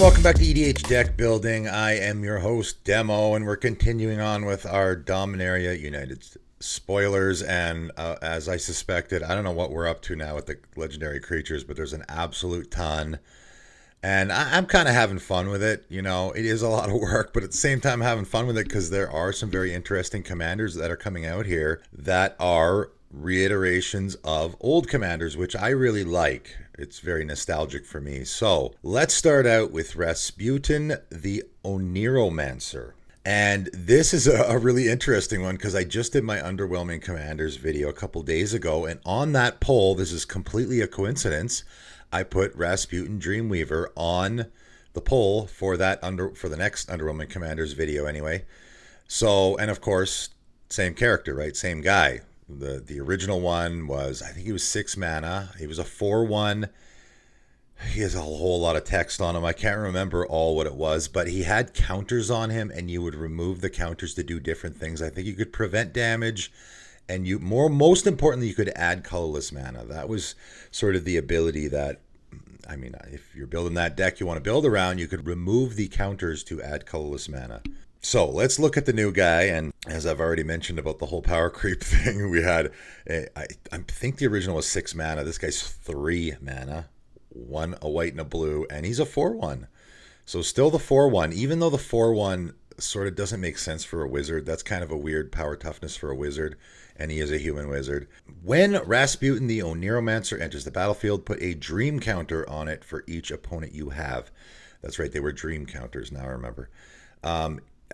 welcome back to EDH Deck Building. I am your host, Demo, and we're continuing on with our Dominaria United spoilers. And as I suspected, I don't know what we're up to now with the legendary creatures, but there's an absolute ton. And I'm kind of having fun with it. You know, it is a lot of work, but at the same time, having fun with it because there are some very interesting commanders that are coming out here that are reiterations of old commanders, which I really like. It's very nostalgic for me. So let's start out with Rasputin the One-Neromancer. And this is a really interesting one because I just did my Underwhelming Commanders video a couple days ago. And on that poll, this is completely a coincidence, I put Rasputin Dreamweaver on the poll for the next Underwhelming Commanders video anyway. So, and of course, same character, right? Same guy. The original one was, I think he was 6 mana. He was a 4/1. He has a whole lot of text on him. I can't remember all what it was, but he had counters on him, and you would remove the counters to do different things. I think you could prevent damage, and most importantly, you could add colorless mana. That was sort of the ability that, I mean, if you're building that deck you want to build around, you could remove the counters to add colorless mana. So let's look at the new guy, and as I've already mentioned about the whole power creep thing, we had, I think the original was 6 mana. This guy's 3 mana, 1 a white and a blue, and he's a 4/1. So still the 4/1, even though the 4/1 sort of doesn't make sense for a wizard. That's kind of a weird power toughness for a wizard, and he is a human wizard. When Rasputin the One-Neromancer enters the battlefield, put a dream counter on it for each opponent you have. That's right, they were dream counters, now I remember.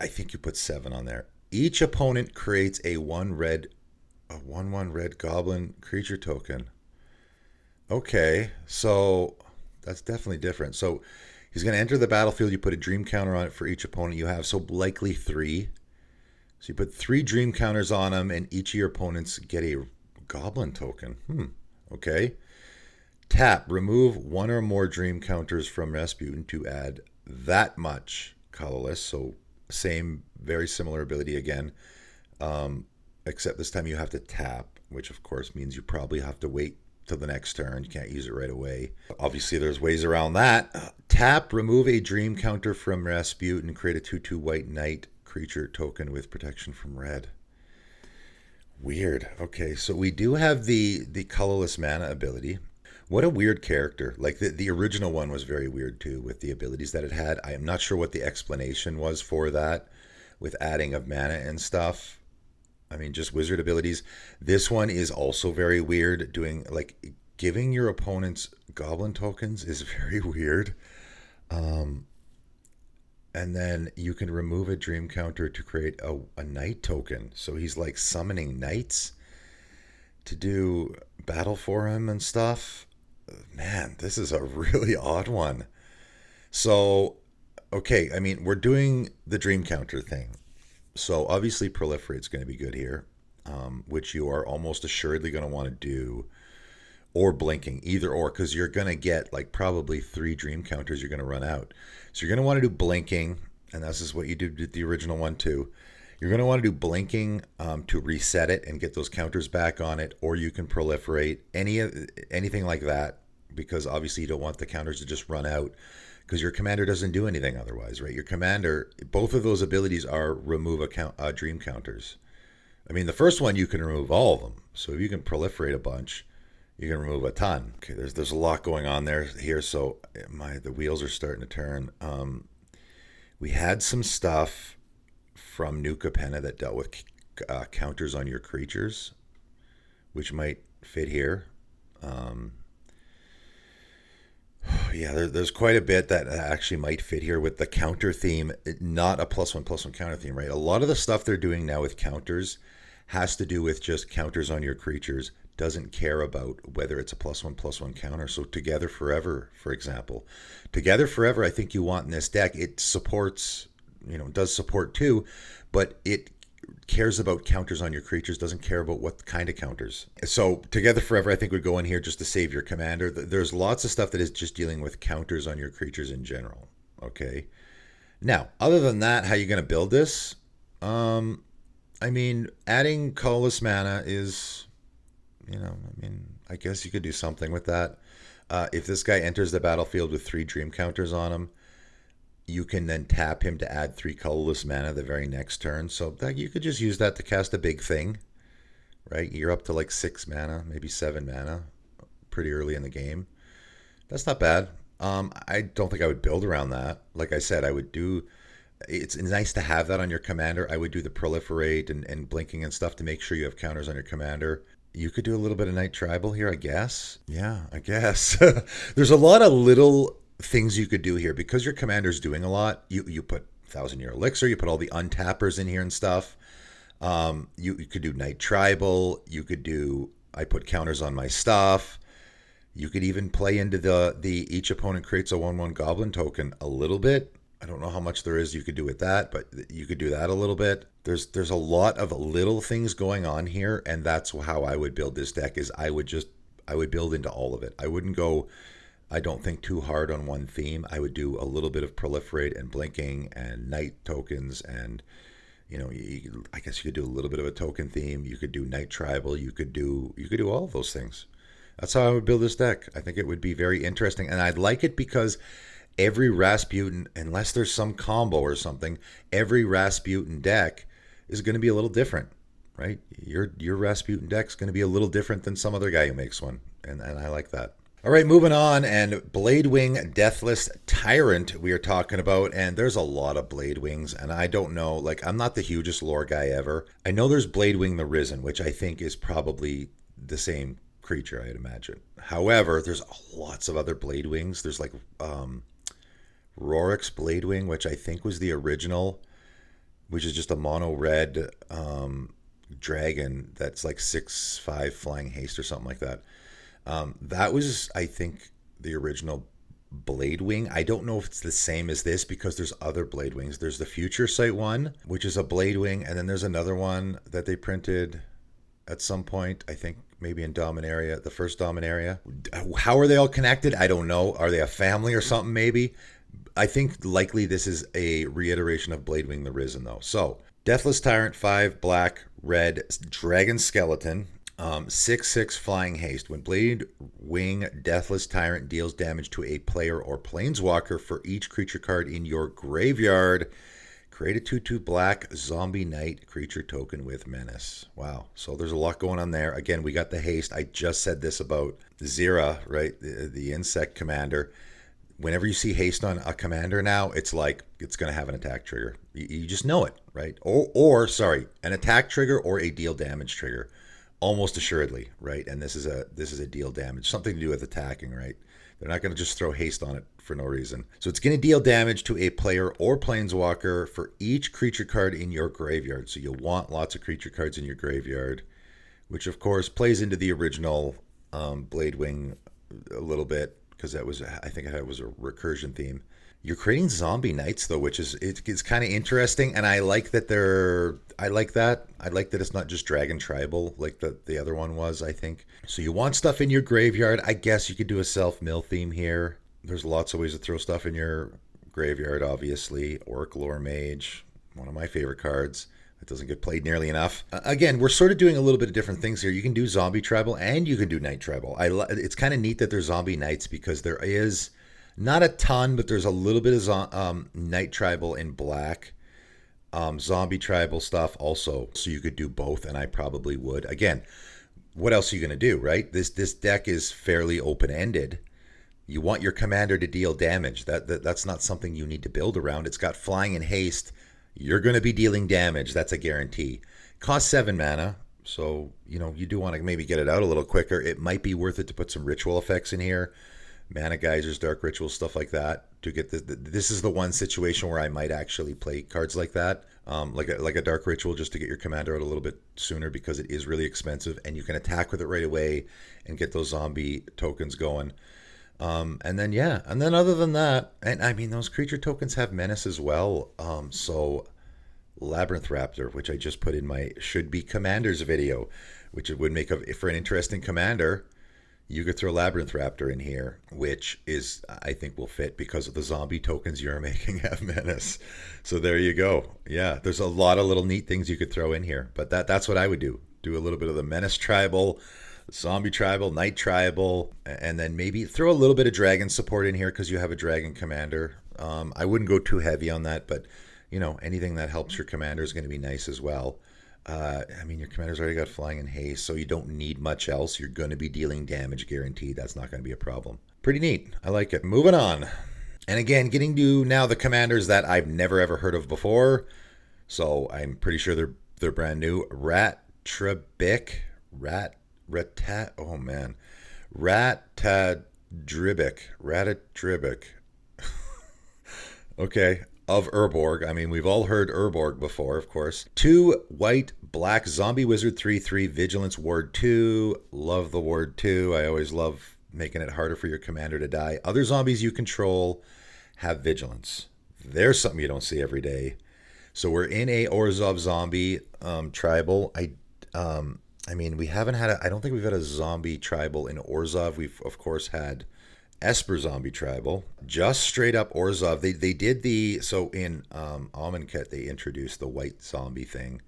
I think you put 7 on there. Each opponent creates a 1/1 red goblin creature token. Okay, so that's definitely different. So he's going to enter the battlefield. You put a dream counter on it for each opponent you have, so likely 3. So you put 3 dream counters on him, and each of your opponents get a goblin token. Okay. Tap, remove 1 or more dream counters from Rasputin to add that much colorless. So same, very similar ability again, except this time you have to tap, which of course means you probably have to wait till the next turn. You can't use it right away. Obviously there's ways around that. Tap, remove a dream counter from Rasputin, create a 2/2 white knight creature token with protection from red. Weird. Okay, so we do have the colorless mana ability. What a weird character. Like the original one was very weird too with the abilities that it had. I am not sure what the explanation was for that with adding of mana and stuff. I mean, just wizard abilities. This one is also very weird. Doing, like, giving your opponents goblin tokens is very weird. And then you can remove a dream counter to create a knight token. So he's like summoning knights to do battle for him and stuff. Man, this is a really odd one. So, okay, I mean, we're doing the dream counter thing. So obviously Proliferate's going to be good here, which you are almost assuredly going to want to do, or Blinking, either or, because you're going to get like probably 3 dream counters you're going to run out. So you're going to want to do Blinking, and this is what you did the original one too. You're going to want to do Blinking to reset it and get those counters back on it, or you can Proliferate, anything like that, because obviously you don't want the counters to just run out, because your commander doesn't do anything otherwise, right? Your commander, both of those abilities are remove dream counters. I mean, the first one you can remove all of them, so if you can Proliferate a bunch, you can remove a ton. Okay, there's a lot going on here, so the wheels are starting to turn. We had some stuff from New Capenna that dealt with counters on your creatures, which might fit here. Yeah, there's quite a bit that actually might fit here with the counter theme, not a +1/+1 counter theme, right? A lot of the stuff they're doing now with counters has to do with just counters on your creatures, doesn't care about whether it's a +1/+1 counter. So Together Forever, for example. Together Forever, I think you want in this deck. It supports, does support too, but it cares about counters on your creatures, doesn't care about what kind of counters. So Together Forever, I think, would go in here just to save your commander. There's lots of stuff that is just dealing with counters on your creatures in general. Okay. Now, other than that, how are you going to build this? I mean, adding colorless mana is, I guess you could do something with that. If this guy enters the battlefield with 3 dream counters on him, you can then tap him to add 3 colorless mana the very next turn. So that you could just use that to cast a big thing, right? You're up to like 6 mana, maybe 7 mana pretty early in the game. That's not bad. I don't think I would build around that. Like I said, I would do. It's nice to have that on your commander. I would do the proliferate and blinking and stuff to make sure you have counters on your commander. You could do a little bit of Night Tribal here, I guess. Yeah, I guess. There's a lot of little things you could do here because your commander's doing a lot. You put 1,000-Year Elixir, you put all the untappers in here and stuff. You could do Night Tribal. You could do. I put counters on my stuff. You could even play into the each opponent creates a 1/1 goblin token a little bit. I don't know how much there is you could do with that, but you could do that a little bit. There's a lot of little things going on here, and that's how I would build this deck. Is I would build into all of it. I wouldn't go, I don't think, too hard on one theme. I would do a little bit of proliferate and blinking and night tokens, and I guess you could do a little bit of a token theme. You could do Night Tribal. You could do all of those things. That's how I would build this deck. I think it would be very interesting, and I'd like it because every Rasputin, unless there's some combo or something, every Rasputin deck is going to be a little different, right? Your Rasputin deck's going to be a little different than some other guy who makes one, and I like that. All right, moving on, and Bladewing Deathless Tyrant we are talking about, and there's a lot of Bladewings, and I don't know, like, I'm not the hugest lore guy ever. I know there's Bladewing the Risen, which I think is probably the same creature, I'd imagine. However, there's lots of other Bladewings. There's like Rorik's Bladewing, which I think was the original, which is just a mono red dragon that's like 6/5 flying haste or something like that. That was, I think, the original Bladewing. I don't know if it's the same as this because there's other Bladewings. There's the Future Sight one, which is a Bladewing, and then there's another one that they printed at some point, I think maybe in Dominaria, the first Dominaria. How are they all connected? I don't know. Are they a family or something maybe? I think likely this is a reiteration of Bladewing the Risen, though. So, Deathless Tyrant, 5 black, red, dragon skeleton, 6/6 flying haste. When Bladewing Deathless Tyrant deals damage to a player or planeswalker for each creature card in your graveyard, create a 2/2 black zombie knight creature token with menace. Wow. So there's a lot going on there. Again, we got the haste. I just said this about Zira, right? The insect commander. Whenever you see haste on a commander now, it's like it's going to have an attack trigger. You just know it, right? Or an attack trigger or a deal damage trigger, almost assuredly, right? And this is a deal damage, something to do with attacking, right? They're not going to just throw haste on it for no reason. So it's going to deal damage to a player or planeswalker for each creature card in your graveyard. So you'll want lots of creature cards in your graveyard, which of course plays into the original Bladewing a little bit. Because I think it was a recursion theme. You're creating zombie knights though, which is it's kind of interesting, and I like that I like that it's not just dragon tribal like the other one was. I think so. You want stuff in your graveyard. I guess you could do a self-mill theme here. There's lots of ways to throw stuff in your graveyard. Obviously, Oracle or Mage, one of my favorite cards. It doesn't get played nearly enough. Again, we're sort of doing a little bit of different things here. You can do zombie tribal and you can do night tribal. It's kind of neat that there's zombie knights because there is not a ton, but there's a little bit of night tribal in black. Zombie tribal stuff also. So you could do both, and I probably would. Again, what else are you going to do, right? This deck is fairly open-ended. You want your commander to deal damage. That's not something you need to build around. It's got flying and haste. You're going to be dealing damage. That's a guarantee. Costs 7 mana, so you do want to maybe get it out a little quicker. It might be worth it to put some ritual effects in here, mana geysers, dark rituals, stuff like that. To get this is the one situation where I might actually play cards like that, like a dark ritual, just to get your commander out a little bit sooner because it is really expensive and you can attack with it right away and get those zombie tokens going. And then other than that, and I mean, those creature tokens have menace as well. So Labyrinth Raptor, which I just put in my should be commanders video, which it would make for an interesting commander. You could throw Labyrinth Raptor in here, which is, I think, will fit because of the zombie tokens you're making have menace. So there you go. Yeah, there's a lot of little neat things you could throw in here, but that's what I would do. Do a little bit of the menace tribal, zombie tribal, night tribal, and then maybe throw a little bit of dragon support in here because you have a dragon commander. I wouldn't go too heavy on that, but you know, anything that helps your commander is going to be nice as well. I mean, your commander's already got flying and haste, so you don't need much else. You're going to be dealing damage guaranteed. That's not going to be a problem. Pretty neat. I like it. Moving on. And again, getting to now the commanders that I've never ever heard of before. So I'm pretty sure they're brand new. Rattribik. Rattribik. Okay. Of Urborg. I mean, we've all heard Urborg before, of course. 2 white, black, zombie wizard, 3/3, vigilance, ward 2. Love the ward 2. I always love making it harder for your commander to die. Other zombies you control have vigilance. There's something you don't see every day. So we're in a Orzhov zombie tribal. I mean, we haven't had I don't think we've had a zombie tribal in Orzhov. We've of course had Esper zombie tribal. Just straight up Orzhov. They did so in Amonkhet they introduced the white zombie thing,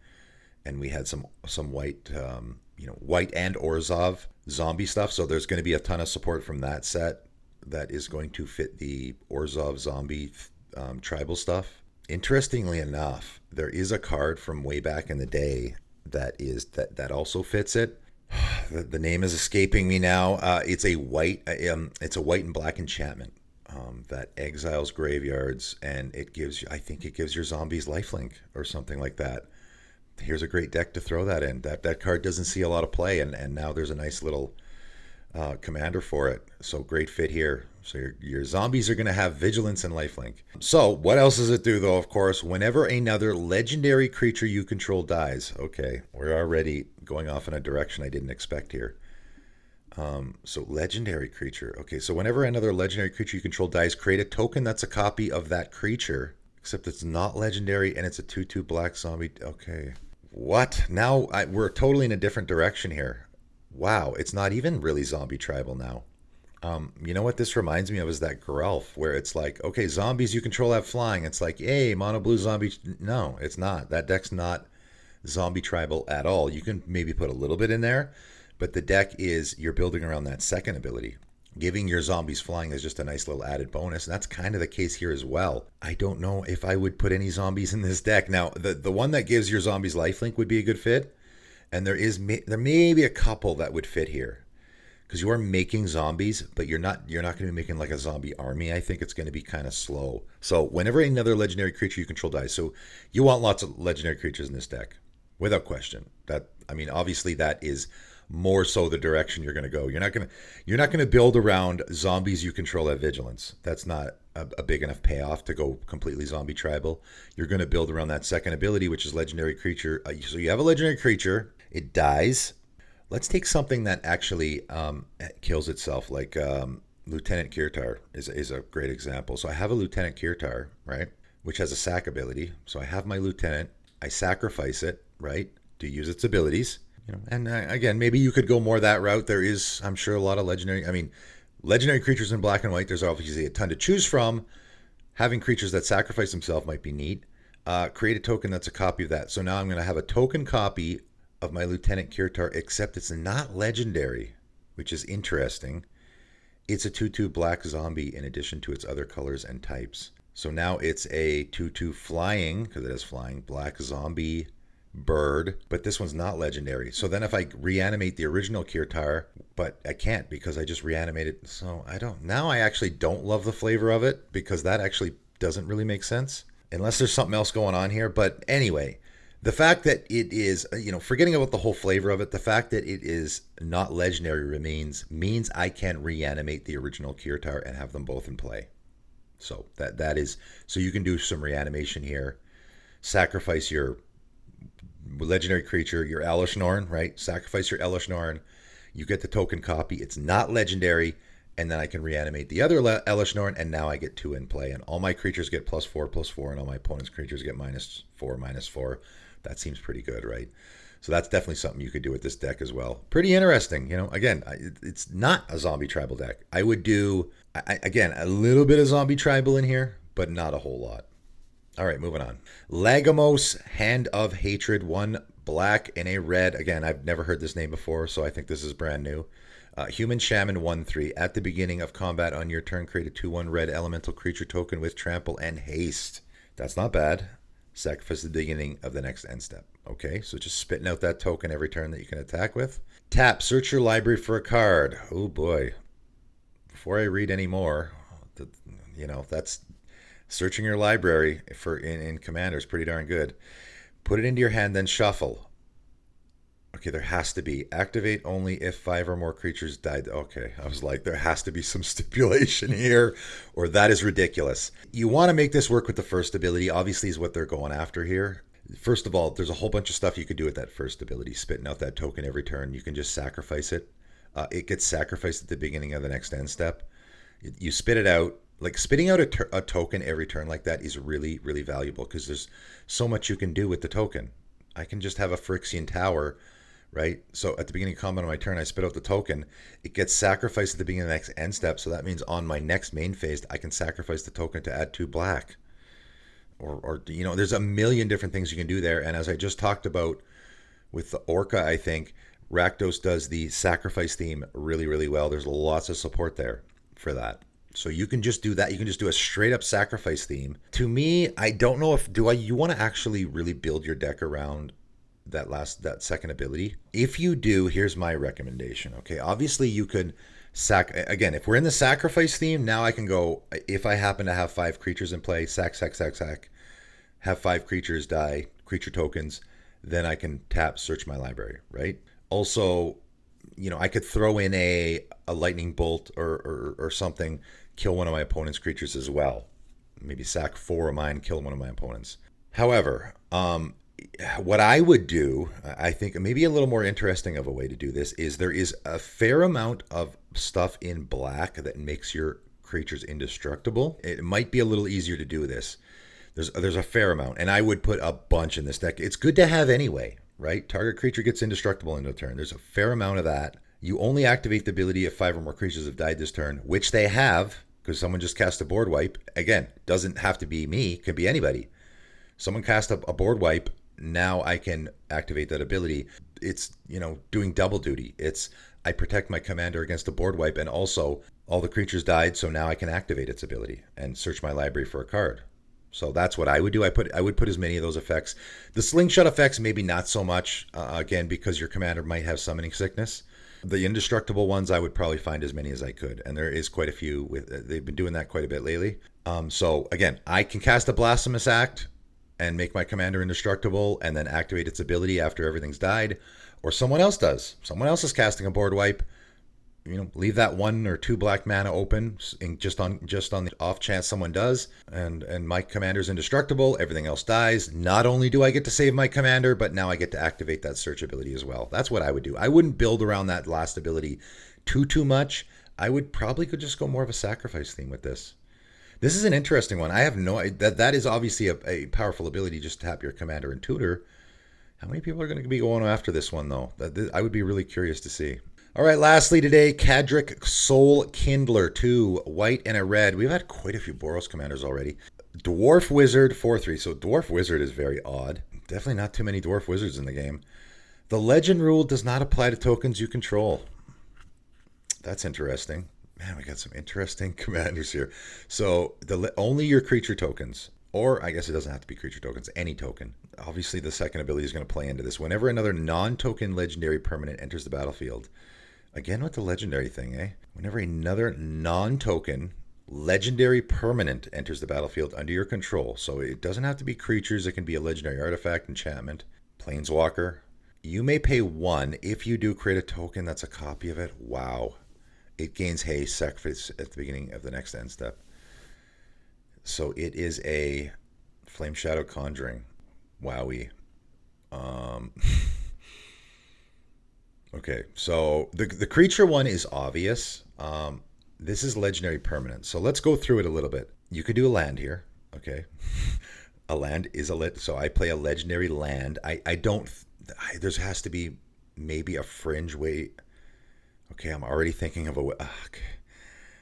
and we had some white white and Orzhov zombie stuff. So there's going to be a ton of support from that set that is going to fit the Orzhov zombie tribal stuff. Interestingly enough, there is a card from way back in the day that also fits it. The name is escaping me now. It's a white and black enchantment that exiles graveyards, and it gives you, I think it gives your zombies lifelink or something like that. Here's a great deck to throw that in. That card doesn't see a lot of play, and now there's a nice little commander for it. So great fit here. So your zombies are going to have vigilance and lifelink. So what else does it do, though? Of course, whenever another legendary creature you control dies. Okay, we're already going off in a direction I didn't expect here. So legendary creature. Okay, so whenever another legendary creature you control dies, create a token that's a copy of that creature, except it's not legendary and it's a 2/2 black zombie. Okay, what? Now we're totally in a different direction here. Wow, it's not even really zombie tribal now. You know what this reminds me of is that Geralf, where it's like, okay, zombies you control have flying. It's like, hey, mono blue zombie. No, it's not. That deck's not zombie tribal at all. You can maybe put a little bit in there, but the deck is, you're building around that second ability. Giving your zombies flying is just a nice little added bonus, and that's kind of the case here as well. I don't know if I would put any zombies in this deck. Now, the one that gives your zombies lifelink would be a good fit, and there may be a couple that would fit here. Because you are making zombies, but you're not going to be making like a zombie army. I think it's going to be kind of slow. So whenever another legendary creature you control dies, so you want lots of legendary creatures in this deck, without question. Obviously that is more so the direction you're going to go. You're not going to build around zombies you control at vigilance. That's not a big enough payoff to go completely zombie tribal. You're going to build around that second ability, which is legendary creature. So you have a legendary creature, it dies. Let's take something that actually kills itself, like Lieutenant Kirtar is a great example. So I have a Lieutenant Kirtar, right, which has a sack ability. So I have my Lieutenant, I sacrifice it, right, to use its abilities. And again, maybe you could go more that route. There is, I'm sure, a lot of legendary creatures in black and white. There's obviously a ton to choose from. Having creatures that sacrifice themselves might be neat. Create a token that's a copy of that. So now I'm going to have a token copy of my Lieutenant Kirtar, except it's not legendary, which is interesting. It's a 2/2 black zombie in addition to its other colors and types. So now it's a 2/2 flying, because it has flying, black zombie bird, but this one's not legendary. So then if I reanimate the original Kirtar, but I can't because I just reanimated. So now I actually don't love the flavor of it, because that actually doesn't really make sense unless there's something else going on here. But anyway, the fact that it is, forgetting about the whole flavor of it, the fact that it is not legendary means I can reanimate the original Kirtar and have them both in play. So that is, so you can do some reanimation here. Sacrifice your legendary creature, your Elishnorn, right? Sacrifice your Elishnorn. You get the token copy. It's not legendary. And then I can reanimate the other Elishnorn, and now I get 2 in play. And all my creatures get +4/+4, and all my opponent's creatures get -4/-4. That seems pretty good, right? So that's definitely something you could do with this deck as well. Pretty interesting. Again, it's not a zombie tribal deck. I would do, again, a little bit of zombie tribal in here, but not a whole lot. All right, moving on. Lagomos, Hand of Hatred, 1 black and a red. Again, I've never heard this name before, so I think this is brand new. Human Shaman 1/3. At the beginning of combat on your turn, create a 2/1 red elemental creature token with trample and haste. That's not bad. Sacrifice at the beginning of the next end step. Okay, so just spitting out that token every turn that you can attack with. Tap, search your library for a card. Oh boy. Before I read any more, that's searching your library for in Commander is pretty darn good. Put it into your hand, then shuffle. Okay, there has to be. Activate only if 5 or more creatures died. Okay, I was like, there has to be some stipulation here, or that is ridiculous. You want to make this work with the first ability, obviously, is what they're going after here. First of all, there's a whole bunch of stuff you could do with that first ability. Spitting out that token every turn. You can just sacrifice it. It gets sacrificed at the beginning of the next end step. You spit it out. Like, spitting out a token every turn like that is really, really valuable because there's so much you can do with the token. I can just have a Phyrexian Tower, right? So at the beginning of combat on my turn, I spit out the token. It gets sacrificed at the beginning of the next end step. So that means on my next main phase, I can sacrifice the token to add 2 black. Or there's a million different things you can do there. And as I just talked about with the Orca, I think Rakdos does the sacrifice theme really, really well. There's lots of support there for that. So you can just do that. You can just do a straight up sacrifice theme. To me, I don't know if you want to actually really build your deck around that second ability. If you do, here's my recommendation. Okay, obviously you could again, if we're in the sacrifice theme, now I can go, if I happen to have 5 creatures in play, sack, have 5 creatures die, creature tokens, then I can tap, search my library, right? Also, I could throw in a lightning bolt or something, kill one of my opponent's creatures as well. Maybe sack 4 of mine, kill one of my opponents. However, what I would do, I think maybe a little more interesting of a way to do this, is there is a fair amount of stuff in black that makes your creatures indestructible. It might be a little easier to do this. There's a fair amount, and I would put a bunch in this deck. It's good to have anyway, right? Target creature gets indestructible in a turn. There's a fair amount of that. You only activate the ability if 5 or more creatures have died this turn, which they have, because someone just cast a board wipe. Again, doesn't have to be me, could be anybody. Someone cast a board wipe, now I can activate that ability. It's, doing double duty. It's, I protect my commander against a board wipe, and also all the creatures died, so now I can activate its ability and search my library for a card. So that's what I would do. I would put as many of those effects. The slingshot effects, maybe not so much, again, because your commander might have summoning sickness. The indestructible ones, I would probably find as many as I could, and there is quite a few. They've been doing that quite a bit lately. So again, I can cast a Blasphemous Act and make my commander indestructible and then activate its ability after everything's died, or someone else does. Someone else is casting a board wipe. Leave that 1 or 2 black mana open just on the off chance someone does, and my commander's indestructible. Everything else dies. Not only do I get to save my commander, but now I get to activate that search ability as well. That's what I would do. I wouldn't build around that last ability too much. I would probably could just go more of a sacrifice theme with this. This is an interesting one. I have no idea. That is obviously a powerful ability, just tap your commander and tutor. How many people are going to be going after this one, though? I would be really curious to see. All right, lastly today, Cadric Soul Kindler, 2 white and a red. We've had quite a few Boros commanders already. Dwarf Wizard, 4/3. So Dwarf Wizard is very odd. Definitely not too many Dwarf Wizards in the game. The legend rule does not apply to tokens you control. That's interesting. Man, we got some interesting commanders here. So only your creature tokens, or I guess it doesn't have to be creature tokens, any token. Obviously, the second ability is going to play into this. Whenever another non-token legendary permanent enters the battlefield, again with the legendary thing, eh? Whenever another non-token legendary permanent enters the battlefield under your control, so it doesn't have to be creatures, it can be a legendary artifact, enchantment, planeswalker. You may pay 1. If you do, create a token that's a copy of it. Wow. It gains haste, sacrifice at the beginning of the next end step. So it is a Flame Shadow Conjuring. Wowie. Okay, so the creature one is obvious. This is legendary permanent. So let's go through it a little bit. You could do a land here. Okay. A land is so I play a legendary land. There has to be maybe a fringe way. Okay, I'm already thinking of a way. Okay.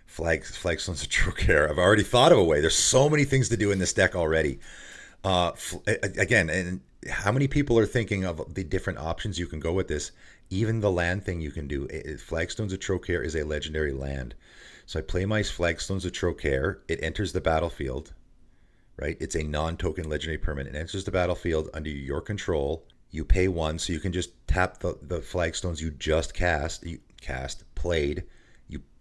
Flagstone's a Trocaire. I've already thought of a way. There's so many things to do in this deck already. Again, and how many people are thinking of the different options you can go with this? Even the land thing you can do. Flagstones of Trocaire is a legendary land. So I play my Flagstones of Trocaire. It enters the battlefield, right? It's a non-token legendary permanent. It enters the battlefield under your control. You pay 1, so you can just tap the Flagstones you just played.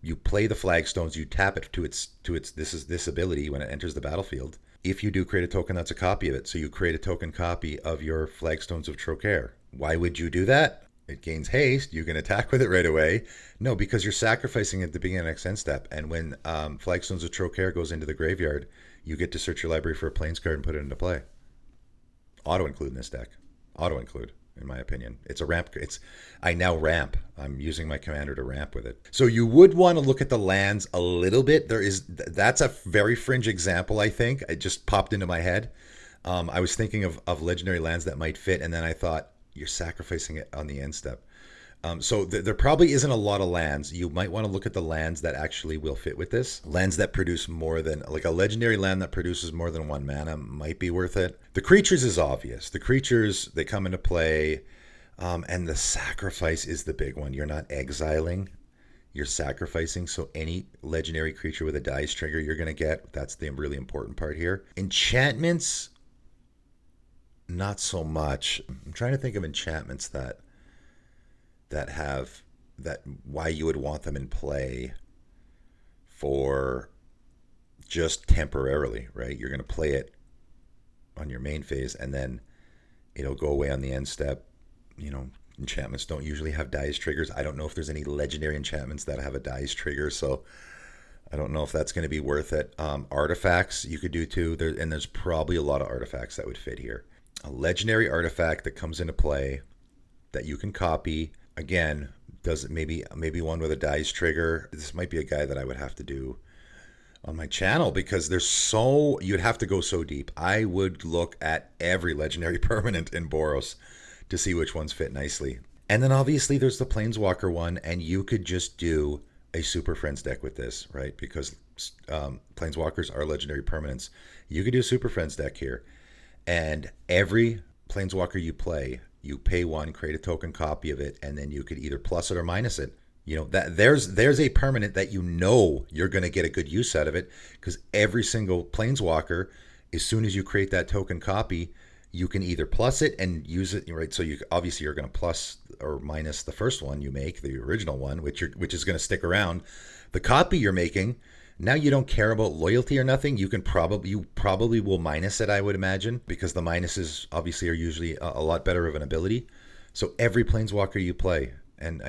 You play the Flagstones, you tap it to its this ability when it enters the battlefield. If you do create a token, that's a copy of it. So you create a token copy of your Flagstones of Trocaire. Why would you do that? It gains haste. You can attack with it right away. No, because you're sacrificing at the beginning of the next end step. And when Flagstones of Trocaire goes into the graveyard, you get to search your library for a Plains card and put it into play. Auto include in this deck. Auto include, in my opinion. It's a ramp. I now ramp. I'm using my commander to ramp with it. So you would want to look at the lands a little bit. That's a very fringe example, I think. It just popped into my head. I was thinking of legendary lands that might fit, and then I thought, you're sacrificing it on the end step. So there probably isn't a lot of lands. You might want to look at the lands that actually will fit with this. Lands that produce more than, like a legendary land that produces more than 1 mana might be worth it. The creatures is obvious. The creatures, they come into play, and the sacrifice is the big one. You're not exiling, you're sacrificing. So any legendary creature with a dice trigger you're going to get, that's the really important part here. Enchantments, not so much. I'm trying to think of enchantments that why you would want them in play for just temporarily, right? You're going to play it on your main phase and then it'll go away on the end step. Enchantments don't usually have dice triggers. I don't know if there's any legendary enchantments that have a dice trigger, so I don't know if that's going to be worth it. Artifacts you could do too, and there's probably a lot of artifacts that would fit here. A legendary artifact that comes into play that you can copy. Again, does maybe one with a dice trigger. This might be a guy that I would have to do on my channel because you'd have to go so deep. I would look at every legendary permanent in Boros to see which ones fit nicely. And then obviously there's the Planeswalker one, and you could just do a Super Friends deck with this, right? Because Planeswalkers are legendary permanents. You could do a Super Friends deck here. And every Planeswalker you play, you pay 1, create a token copy of it, and then you could either plus it or minus it. That there's a permanent that you're going to get a good use out of it, because every single Planeswalker, as soon as you create that token copy, you can either plus it and use it, right? So you're going to plus or minus the first one you make, the original one, which is going to stick around. The copy you're making, now you don't care about loyalty or nothing. You probably will minus it, I would imagine, because the minuses obviously are usually a lot better of an ability. So every Planeswalker you play, and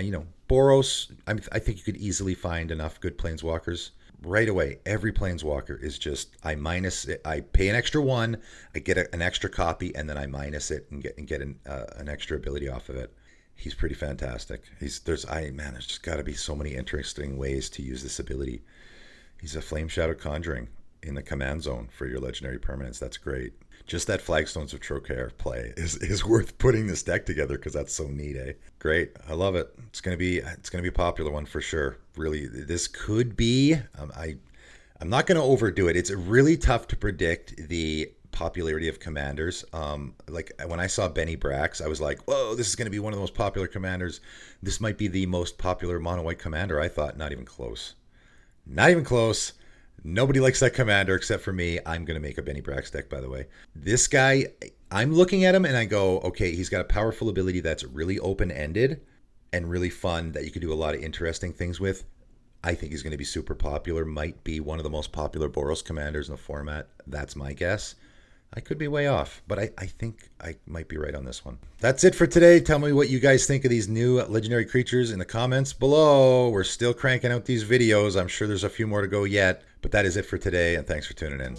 Boros, I think you could easily find enough good Planeswalkers right away. Every Planeswalker is just, I minus it, I pay an extra 1, I get an extra copy, and then I minus it and get an extra ability off of it. He's pretty fantastic. There's just got to be so many interesting ways to use this ability. He's a Flame Shadow Conjuring in the command zone for your legendary permanents. That's great. Just that Flagstones of Trocaire play is worth putting this deck together because that's so neat, eh? Great. I love it. It's gonna be a popular one for sure. Really, this could be. I'm not gonna overdo it. It's really tough to predict the popularity of commanders. Like when I saw Benny Brax, I was like, whoa, this is gonna be one of the most popular commanders. This might be the most popular mono white commander. I thought, not even close. Not even close. Nobody likes that commander except for me. I'm going to make a Benny Brax deck, by the way. This guy, I'm looking at him and I go, okay, he's got a powerful ability that's really open-ended and really fun that you could do a lot of interesting things with. I think he's going to be super popular. Might be one of the most popular Boros commanders in the format. That's my guess. I could be way off, but I think I might be right on this one. That's it for today. Tell me what you guys think of these new legendary creatures in the comments below. We're still cranking out these videos. I'm sure there's a few more to go yet, but that is it for today, and thanks for tuning in.